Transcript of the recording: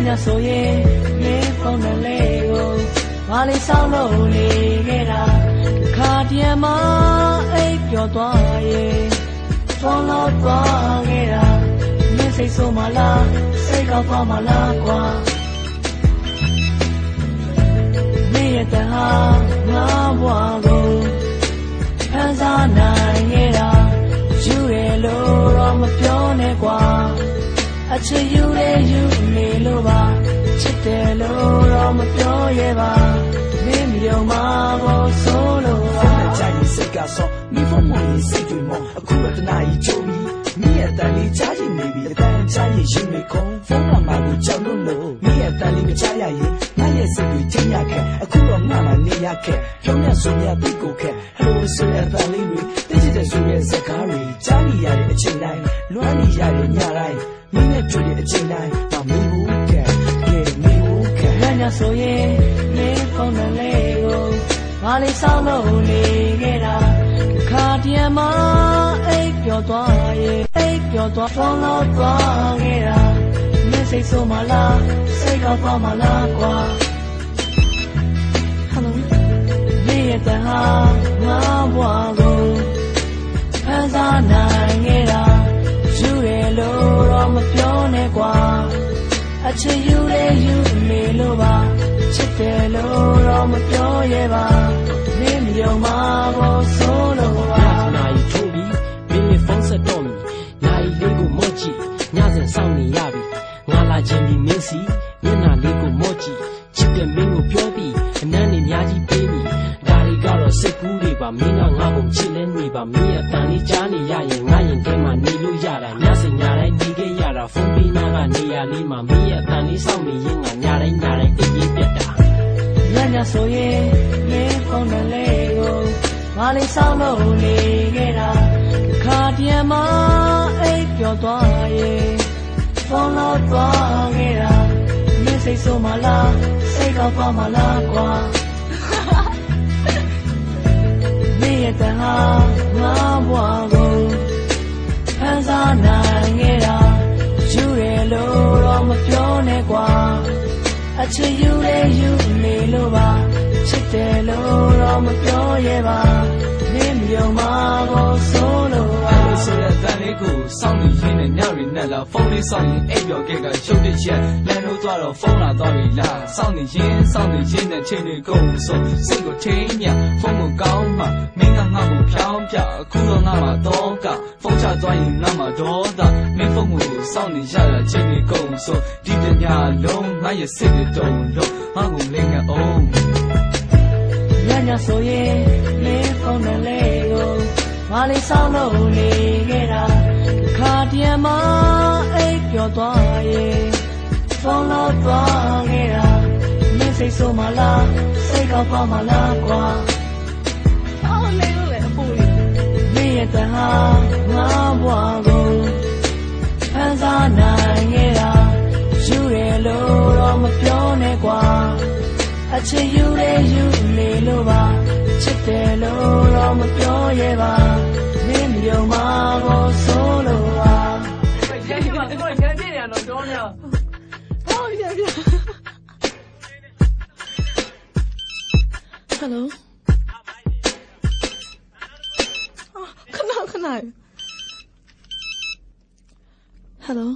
ညဆိုရင်မင်းဖုန်းနဲ့လေးကိုငါလေးဆောင်လို့နေခဲ့တာခါတည်းမှာအိပ်ပျော်သွားရဲ့ဖုန်းလို့သွားခဲ့တာမင်းစိတ်ဆိုးမလားစိတ်ကောက်သွားမလားကွာမင်းရဲ့တန်ဟာငါဘွားကိုဖန်ဆာနိုင်ခဲ့တာယူရလို့တော့မပြောနဲ့ကွာအချစ်ယူလေယူနေလို့ပါချစ်တယ်လို့တော့မပြောရဲပါမင်းမြုံမှာပေါ်ဆိုးလို့ပါကြိုင်စိတ်ကဆောမိဖို့မလို့စိတ်တွေမောအခုတော့တနာကြီးကြုံပြီးမိရဲ့တန်လေးကြားရင်နေပြီအတန်ကြားရင်ရှင်နေခုံဖုန်းနံပါတ်ကိုကြောက်လို့မိရဲ့တန်လေးမကြားရရင်ငါရဲ့စိတ်တွေချင်းရခဲ့အခုတော့ငါမှနေရခဲ့ဖြောင်းရဆိုရတိတ်ကိုခဲ့ဟလိုဆိုရတန်လေးတွေတိတ်တဲ့ဆိုရစကားတွေကြားနေရတဲ့အချိန်တိုင်းလွမ်းနေရတဲ့ညတိုင်းမင်းနဲ့တွေ့တဲ့အချိန်တိုင်းမမေးဘူးခဲ့မေးဘူးခဲ့ညဆိုရင်မင်းဖုန်းနဲ့လေးကိုငါလေးဆောင်လို့နေခဲ့တာခါတည်းမှာအိပ်ပျော်သွားရဲ့အိပ်ပျော်သွားဖုန်းလို့သွားခဲ့တာမင်းစိတ်ဆိုးမလားစိတ်ကောက်သွားမလားကွာဟယ်လိုမင်းရဲ့တန်ဟာငါဘွားကိုဖန်ဆာနိုင်ခဲ့တာယူရလို့တော့မပြောနဲ့ကွာအချစ်ယူလေယူနေလို့ပါချစ်တယ်လို့တော့မပြောရဲပါမင်းမြုံမှာပေါ်ဆိုးလို့ပါနိုင်ထိုးပြီးမင်းရဲ့ဖုန်းဆက်တော့မီနိုင်လေးကိုမော့ကြည့်ညစဉ်စောင့်နေရပြီငါလာခြင်းဒီမင်းစီမျက်နှာလေးကိုမော့ကြည့်ချစ်တဲ့မင်းကိုပြောပြီးအနမ်းနေများကြီးပေးမိဒါတွေကတော့စိတ်ကူးတွေပါမင်းကငါ့ကိုချစ်လဲနေပါမင်းရဲ့အတန်လေးကြားနေရရင်ငါရင်ထဲမှာနေလို့ရတာညစဉ်ညတိုင်းနေခဲ့ရတာဖုန်းပေးနာကနေရာလေးမှာမင်းရဲ့အတန်လေးစောင့်နေရင်ငါညတိုင်းအိပ်ရေးပြတ်တာညဆိုရင်မင်းဖုန်းနဲ့လေးကိုငါလေးဆောင်လို့နေခဲ့တာခါတည်းမှာအိပ်ပျော်သွားရဲ့ဖုန်းလို့သွားခဲ့တာမင်းစိတ်ဆိုးမလားစိတ်ကောက်သွားမလားကွာမင်းရဲ့တန်ဟာငါဘွားကိုဖန်ဆာနိုင်ခဲ့တာယူရလို့တော့မပြောနဲ့ကွာအချစ်ယူလေယူနေလို့ပါချစ်တယ်လို့တော့မပြောရဲပါမင်းမြုံမှာပေါ်ဆိုးလို့ပါဆိုရတဲ့လေးကိုစောင့်နေရင်းနဲ့ညရီနဲ့လာဖုန်းလေးစောင့်ရင်အိပ်ပျော်ခဲ့ကရှုပ်တဲ့ချက်လမ်းလို့သွားတော့ဖုန်းလာသွားပြီလားစောင့်နေရင်းနဲ့ချိန်တွေကုန်ဆိုစိတ်ကိုထိန်းညဖုန်းကိုကောင်းမှမင်းကငါ့ကိုဖြောင်းပြအခုတော့ငါမှတော့ကဖုန်းချသွားရင်ငါမှတော့တာမင်းဖုန်းကိုစောင့်နေရတာချိန်တွေကုန်ဆိုဒီတညလုံးငါရဲ့စိတ်တွေတုံလို့ငါ့ကိုလင်းနေအောင်ညဆိုရင်မင်းဖုန်းနဲ့လေးကိုငါလေးဆောင်လို့နေခဲ့တာခါတည်းမှာအိပ်ပျော်သွားရဲ့ဖုန်းလို့သွားခဲ့တာမင်းစိတ်ဆိုးမလားစိတ်ကောက်သွားမလားကွာအော်လေးလို့လေအပူလေးမင်းရဲ့တန်ဟာငါဘွားကိုဖန်ဆာနိုင်ခဲ့တာယူရလို့တော့မပြောနဲ့ကွာအချစ်ယူလေယူနေလို့ပါချစ်တယ်လို့တော့မပြောရဲပါမင်းမြုံမှာပေါ်ဆိုးလို့ပါရန်ပြတော့ရန်ပြနေတော့တော့များဟောရန်ပြဟယ်လိုခဏဟယ်လို